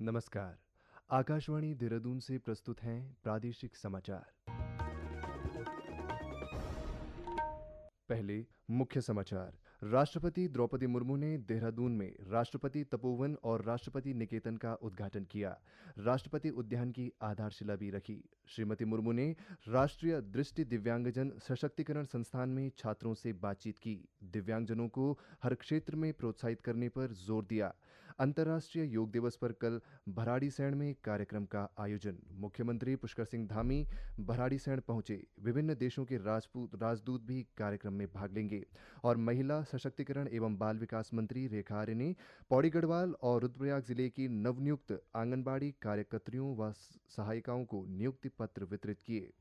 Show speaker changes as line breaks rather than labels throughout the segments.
नमस्कार। आकाशवाणी देहरादून से प्रस्तुत हैं प्रादेशिक समाचार। पहले मुख्य समाचार। राष्ट्रपति द्रौपदी मुर्मू ने देहरादून में राष्ट्रपति तपोवन और राष्ट्रपति निकेतन का उद्घाटन किया। राष्ट्रपति उद्यान की आधारशिला भी रखी। श्रीमती मुर्मू ने राष्ट्रीय दृष्टि दिव्यांगजन सशक्तिकरण संस्थान में छात्रों से बातचीत की। दिव्यांगजनों को हर क्षेत्र में प्रोत्साहित करने पर जोर दिया। अंतर्राष्ट्रीय योग दिवस पर कल भराड़ीसैंण में कार्यक्रम का आयोजन। मुख्यमंत्री पुष्कर सिंह धामी भराड़ीसैंण पहुंचे। विभिन्न देशों के राजदूत भी कार्यक्रम में भाग लेंगे और महिला सशक्तिकरण एवं बाल विकास मंत्री रेखा आर्य ने पौड़ी गढ़वाल और रुद्रप्रयाग जिले की नवनियुक्त आंगनबाड़ी कार्यकर्तियों व सहायिकाओं को नियुक्ति पत्र वितरित किए।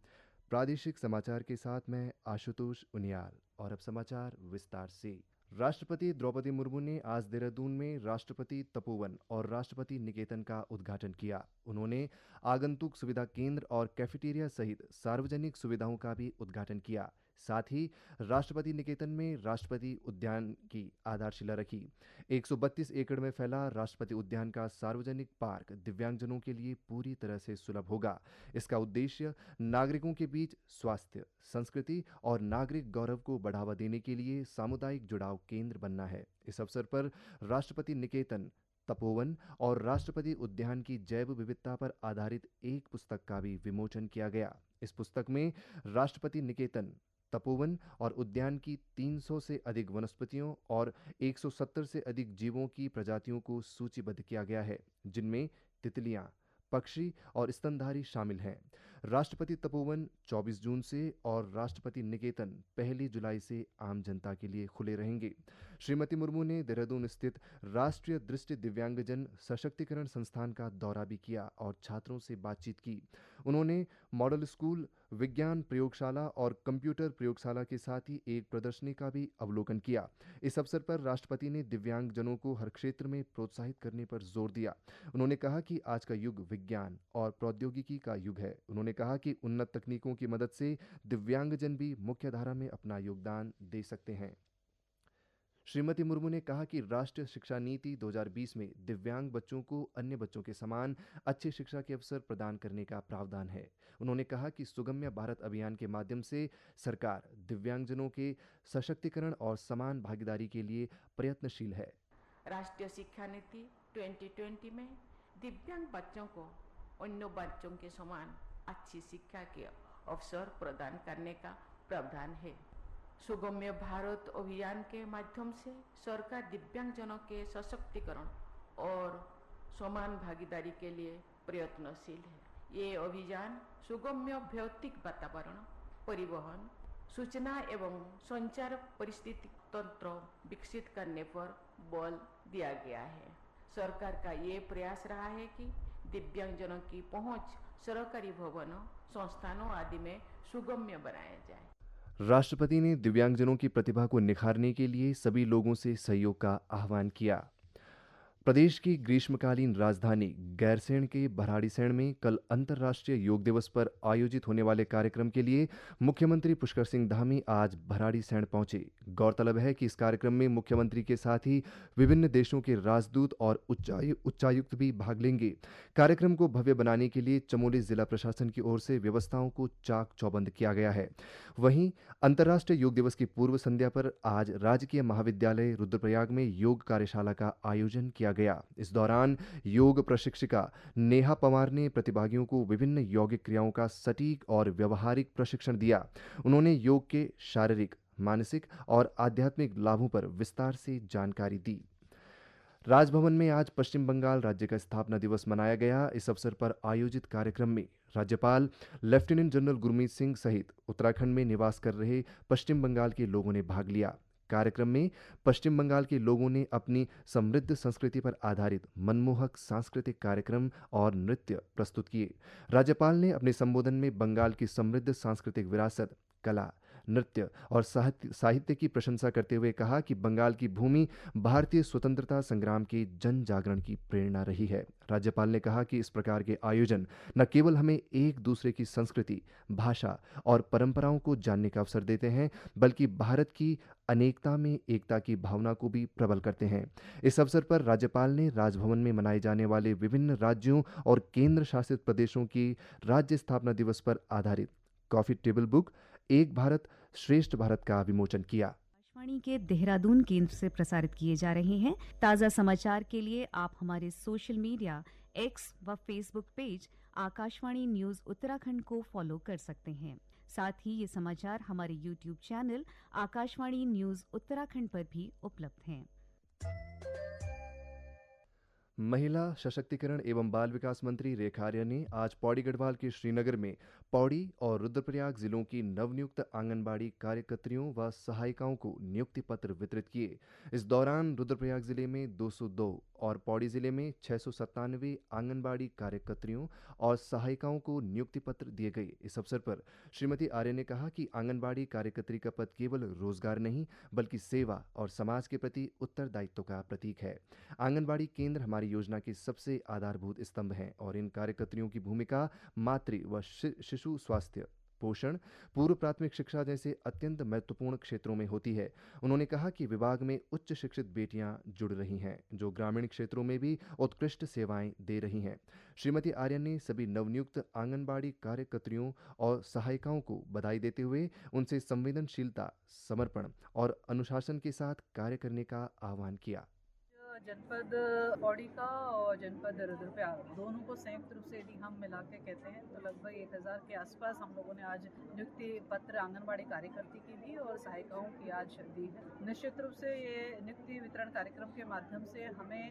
प्रादेशिक समाचार के साथ मैं आशुतोष उनियाल। और अब समाचार विस्तार से। राष्ट्रपति द्रौपदी मुर्मू ने आज देहरादून में राष्ट्रपति तपोवन और राष्ट्रपति निकेतन का उद्घाटन किया। उन्होंने आगंतुक सुविधा केंद्र और कैफेटेरिया सहित सार्वजनिक सुविधाओं का भी उद्घाटन किया। साथ ही राष्ट्रपति निकेतन में राष्ट्रपति उद्यान की आधारशिला रखी। 132 एकड़ में फैला राष्ट्रपति उद्यान का सार्वजनिक पार्क दिव्यांगजनों के लिए पूरी तरह से सुलभ होगा। इसका उद्देश्य नागरिकों के बीच स्वास्थ्य, संस्कृति और नागरिक गौरव को बढ़ावा देने के लिए सामुदायिक जुड़ाव केंद्र बनना है। इस अवसर पर राष्ट्रपति निकेतन, तपोवन और राष्ट्रपति उद्यान की जैव विविधता पर आधारित एक पुस्तक का भी विमोचन किया गया। इस पुस्तक में राष्ट्रपति निकेतन, तपोवन और उद्यान की 300 से अधिक वनस्पतियों और 170 से अधिक जीवों की प्रजातियों को सूचीबद्ध किया गया है, जिनमें तितलियां, पक्षी और स्तनधारी शामिल हैं। राष्ट्रपति तपोवन 24 जून से और राष्ट्रपति निकेतन 1 जुलाई से आम जनता के लिए खुले रहेंगे। श्रीमती मुर्मू ने देहरादून स्थित राष्ट्रीय दृष्टि दिव्यांगजन सशक्तिकरण संस्थान का दौरा भी किया और छात्रों से बातचीत की। उन्होंने मॉडल स्कूल, विज्ञान प्रयोगशाला और कंप्यूटर प्रयोगशाला के साथ ही एक प्रदर्शनी का भी अवलोकन किया। इस अवसर पर राष्ट्रपति ने दिव्यांगजनों को हर क्षेत्र में प्रोत्साहित करने पर जोर दिया। उन्होंने कहा कि आज का युग विज्ञान और प्रौद्योगिकी का युग है। उन्होंने कहा कि उन्नत तकनीकों की मदद से दिव्यांगजन भी मुख्यधारा में अपना योगदान दे सकते हैं। श्रीमती मुर्मू ने कहा कि राष्ट्रीय शिक्षा नीति 2020 में दिव्यांग बच्चों को अन्य बच्चों के समान अच्छी शिक्षा के अवसर प्रदान करने का प्रावधान है। उन्होंने कहा कि सुगम्य भारत अभियान के माध्यम से सरकार दिव्यांगजनों के सशक्तिकरण और समान भागीदारी के लिए प्रयत्नशील है।
राष्ट्रीय शिक्षा नीति 2020 में दिव्यांग बच्चों को अन्य बच्चों के समान अच्छी शिक्षा के अवसर प्रदान करने का प्रावधान है। सुगम्य भारत अभियान के माध्यम से सरकार दिव्यांगजनों के सशक्तिकरण और समान भागीदारी के लिए प्रयत्नशील है। ये अभियान सुगम्य भौतिक वातावरण, परिवहन, सूचना एवं संचार परिस्थिति तंत्र विकसित करने पर बल दिया गया है। सरकार का ये प्रयास रहा है कि दिव्यांगजनों की पहुंच सरकारी भवनों, संस्थानों आदि में सुगम्य बनाया जाए।
राष्ट्रपति ने दिव्यांगजनों की प्रतिभा को निखारने के लिए सभी लोगों से सहयोग का आह्वान किया। प्रदेश की ग्रीष्मकालीन राजधानी गैरसैंण के भराड़ीसैंण में कल अंतर्राष्ट्रीय योग दिवस पर आयोजित होने वाले कार्यक्रम के लिए मुख्यमंत्री पुष्कर सिंह धामी आज भराड़ीसैंण पहुंचे। गौरतलब है कि इस कार्यक्रम में मुख्यमंत्री के साथ ही विभिन्न देशों के राजदूत और उच्चायुक्त भी भाग लेंगे। कार्यक्रम को भव्य बनाने के लिए चमोली जिला प्रशासन की ओर से व्यवस्थाओं को चाक चौबंद किया गया है। वहीं अंतर्राष्ट्रीय योग दिवस की पूर्व संध्या पर आज राजकीय महाविद्यालय रुद्रप्रयाग में योग कार्यशाला का आयोजन किया गया। इस दौरान योग प्रशिक्षिका नेहा पवार ने प्रतिभागियों को विभिन्न यौगिक क्रियाओं का सटीक और व्यवहारिक प्रशिक्षण दिया। उन्होंने योग के शारीरिक, मानसिक और आध्यात्मिक लाभों पर विस्तार से जानकारी दी। राजभवन में आज पश्चिम बंगाल राज्य का स्थापना दिवस मनाया गया। इस अवसर पर आयोजित कार्यक्रम में राज्यपाल लेफ्टिनेंट जनरल गुरमीत सिंह सहित उत्तराखंड में निवास कर रहे पश्चिम बंगाल के लोगों ने भाग लिया। कार्यक्रम में पश्चिम बंगाल के लोगों ने अपनी समृद्ध संस्कृति पर आधारित मनमोहक सांस्कृतिक कार्यक्रम और नृत्य प्रस्तुत किए। राज्यपाल ने अपने संबोधन में बंगाल की समृद्ध सांस्कृतिक विरासत, कला, नृत्य और साहित्य की प्रशंसा करते हुए कहा कि बंगाल की भूमि भारतीय स्वतंत्रता संग्राम के जन जागरण की प्रेरणा रही है। राज्यपाल ने कहा कि इस प्रकार के आयोजन न केवल हमें एक दूसरे की संस्कृति, भाषा और परंपराओं को जानने का अवसर देते हैं, बल्कि भारत की अनेकता में एकता की भावना को भी प्रबल करते हैं। इस अवसर पर राज्यपाल ने राजभवन में मनाए जाने वाले विभिन्न राज्यों और केंद्र शासित प्रदेशों की राज्य स्थापना दिवस पर आधारित कॉफी टेबल बुक एक भारत श्रेष्ठ भारत का विमोचन किया।
आकाशवाणी के देहरादून केंद्र से प्रसारित किए जा रहे हैं। ताज़ा समाचार के लिए आप हमारे सोशल मीडिया एक्स व Facebook page Akashvani news Uttarakhand को फॉलो कर सकते हैं। साथ ही ये समाचार हमारे YouTube channel Akashvani news Uttarakhand पर भी उपलब्ध हैं।
महिला सशक्तिकरण एवं बाल विकास मंत्री रेखा आर्या ने आज पौड़ी गढ़वाल के श्रीनगर में पौड़ी और रुद्रप्रयाग जिलों की नवनियुक्त आंगनबाड़ी कार्यकर्त्रियों व सहायिकाओं को नियुक्ति पत्र वितरित किए। इस दौरान रुद्रप्रयाग जिले में 202 और पौड़ी जिले में 697 आंगनबाड़ी कार्यकर्त्रियों और सहायिकाओं को नियुक्ति पत्र दिए गए। इस अवसर पर श्रीमती आर्य ने कहा कि आंगनबाड़ी कार्यकर्त्री का पद केवल रोजगार नहीं, बल्कि सेवा और समाज के प्रति उत्तरदायित्व का प्रतीक है। आंगनबाड़ी केंद्र हमारी योजना के सबसे आधारभूत स्तंभ हैं और इन कार्यकर्त्रियों की भूमिका मातृ व शिशु स्वास्थ्य, पोषण, पूर्व प्राथमिक शिक्षा जैसे अत्यंत महत्वपूर्ण क्षेत्रों में होती है। उन्होंने कहा कि विभाग में उच्च शिक्षित बेटियां जुड़ रही हैं, जो ग्रामीण क्षेत्रों में भी उत्कृष्ट सेवाएं दे रही हैं। श्रीमती आर्य ने सभी नवनियुक्त आंगनबाड़ी कार्यकर्त्रियों और सहायिकाओं को बधाई देते हुए उनसे संवेदनशीलता, समर्पण और अनुशासन के साथ कार्य करने का आह्वान किया।
जनपद पौड़ी का और जनपद रुद्रप्रयाग दोनों को संयुक्त रूप से यदि हम मिला के कहते हैं तो लगभग 1000 के आसपास हम लोगों ने आज नियुक्ति पत्र आंगनबाड़ी कार्यकर्ती की भी और सहायिकाओं की आज दी है। निश्चित रूप से ये नियुक्ति वितरण कार्यक्रम के माध्यम से हमें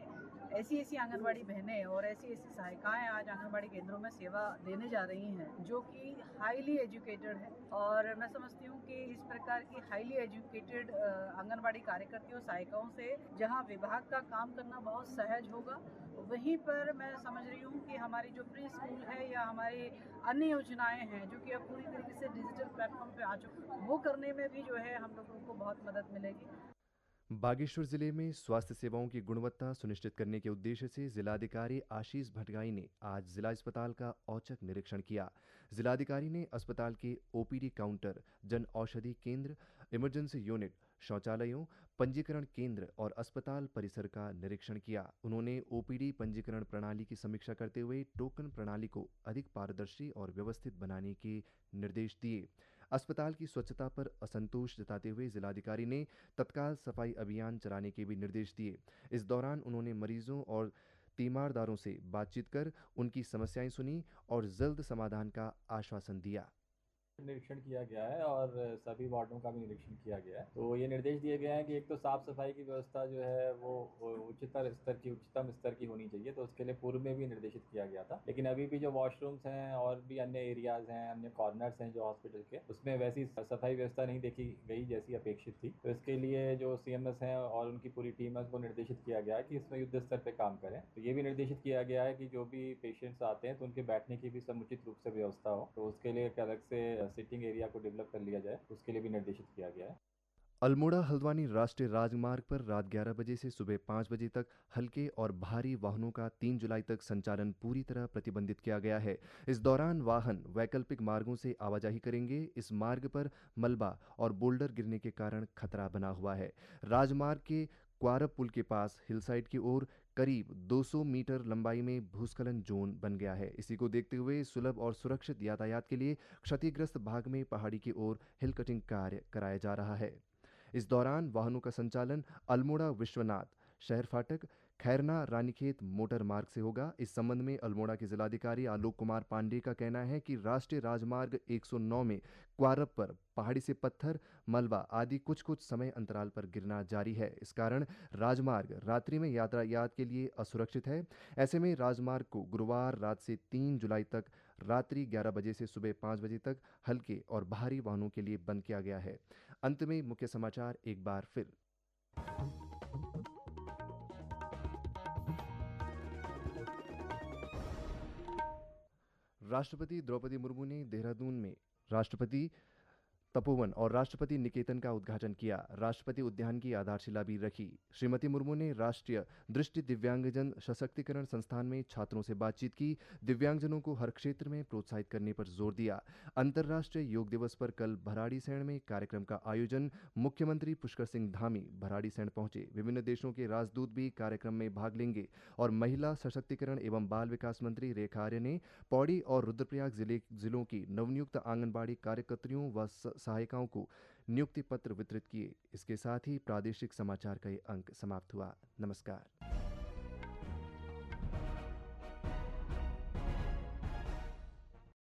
ऐसी आंगनबाड़ी बहनें और ऐसी सहायिकाएं आज आंगनबाड़ी केंद्रों में सेवा देने जा रही हैं जो कि हाईली एजुकेटेड है। और मैं समझती हूँ कि इस प्रकार की हाईली एजुकेटेड आंगनबाड़ी कार्यकर्तियों सहायिकाओं से जहाँ विभाग का काम करना बहुत सहज होगा, वहीं पर मैं समझ रही हूँ कि हमारी जो प्री स्कूल है या हमारी अन्य योजनाएं हैं जो कि अब पूरी तरीके से डिजिटल प्लेटफॉर्म पे आ चुकी, वो करने में भी जो है हम लोगों को बहुत मदद मिलेगी।
बागेश्वर जिले में स्वास्थ्य सेवाओं की गुणवत्ता सुनिश्चित करने के उद्देश्य से जिलाधिकारी आशीष भटगाई ने आज जिला अस्पताल का औचक निरीक्षण किया। जिलाधिकारी ने अस्पताल के ओपीडी काउंटर, जन औषधि केंद्र, इमरजेंसी यूनिट, शौचालयों, पंजीकरण केंद्र और अस्पताल परिसर का निरीक्षण किया। उन्होंने ओपीडी पंजीकरण प्रणाली की समीक्षा करते हुए टोकन प्रणाली को अधिक पारदर्शी और व्यवस्थित बनाने के निर्देश दिए। अस्पताल की स्वच्छता पर असंतोष जताते हुए जिलाधिकारी ने तत्काल सफाई अभियान चलाने के भी निर्देश दिए। इस दौरान उन्होंने मरीजों और तीमारदारों से बातचीत कर उनकी समस्याएं सुनी और जल्द समाधान का आश्वासन दिया।
निरीक्षण किया गया है और सभी वार्डों का भी निरीक्षण किया गया है। तो ये निर्देश दिए गए हैं कि एक तो साफ सफाई की व्यवस्था जो है वो उच्चतम स्तर की होनी चाहिए, तो उसके लिए पूर्व में भी निर्देशित किया गया था। लेकिन अभी भी जो वॉशरूम्स हैं और भी अन्य एरियाज हैं, अन्य कॉर्नर्स हैं जो हॉस्पिटल के, उसमें वैसी सफाई व्यवस्था नहीं देखी गई जैसी अपेक्षित थी। तो इसके लिए जो CMS हैं और उनकी पूरी टीम है उसको निर्देशित किया गया है कि इसमें युद्ध स्तर पर काम करें। तो ये भी निर्देशित किया गया है कि जो भी पेशेंट्स आते हैं तो उनके बैठने की भी समुचित रूप से व्यवस्था हो, तो उसके लिए एक अलग से सिटिंग एरिया को डेवलप कर लिया जाए, उसके लिए भी निर्देशित किया गया है।
अल्मोड़ा हल्द्वानी राष्ट्रीय राजमार्ग पर रात 11 बजे से सुबह 5 बजे तक हल्के और भारी वाहनों का 3 जुलाई तक संचालन पूरी तरह प्रतिबंधित किया गया है। इस दौरान वाहन वैकल्पिक मार्गों से आवाजाही करेंगे। इस मार्ग पर मलबा और बोल्डर गिरने के कारण खतरा बना हुआ है। राजमार्ग के क्वारब पुल के पास हिलसाइड की ओर करीब 200 मीटर लंबाई में भूस्खलन जोन बन गया है। इसी को देखते हुए सुलभ और सुरक्षित यातायात के लिए क्षतिग्रस्त भाग में पहाड़ी की ओर हिल कटिंग कार्य कराया जा रहा है। इस दौरान वाहनों का संचालन अल्मोड़ा विश्वनाथ, शहर फाटक, खैरना रानीखेत मोटर मार्ग से होगा। इस संबंध में अल्मोड़ा के जिलाधिकारी आलोक कुमार पांडे का कहना है कि राष्ट्रीय राजमार्ग 109 में क्वारब पर पहाड़ी से पत्थर, मलबा आदि कुछ समय अंतराल पर गिरना जारी है। इस कारण राजमार्ग रात्रि में यातायात के लिए असुरक्षित है। ऐसे में राजमार्ग को गुरुवार रात से 3 जुलाई तक रात्रि 11 बजे से सुबह 5 बजे तक हल्के और भारी वाहनों के लिए बंद किया गया है। अंत में मुख्य समाचार एक बार फिर। राष्ट्रपति द्रौपदी मुर्मू ने देहरादून में राष्ट्रपति तपोवन और राष्ट्रपति निकेतन का उद्घाटन किया। राष्ट्रपति उद्यान की आधारशिला भी रखी। श्रीमती मुर्मू ने राष्ट्रीय दृष्टि दिव्यांगजन सशक्तिकरण संस्थान में छात्रों से बातचीत की। दिव्यांगजनों को हर क्षेत्र में प्रोत्साहित करने पर जोर दिया। अंतर्राष्ट्रीय योग दिवस पर कल भराड़ीसैंण में कार्यक्रम का आयोजन। मुख्यमंत्री पुष्कर सिंह धामी भराड़ीसैंण पहुंचे। विभिन्न देशों के राजदूत भी कार्यक्रम में भाग लेंगे और महिला सशक्तिकरण एवं बाल विकास मंत्री रेखा आर्य ने पौड़ी और रुद्रप्रयाग जिलों की नवनियुक्त आंगनबाड़ी कार्यकर्तियों व सहायिकाओं को नियुक्ति पत्र वितरित किए। इसके साथ ही प्रादेशिक समाचार का ये अंक समाप्त हुआ। नमस्कार।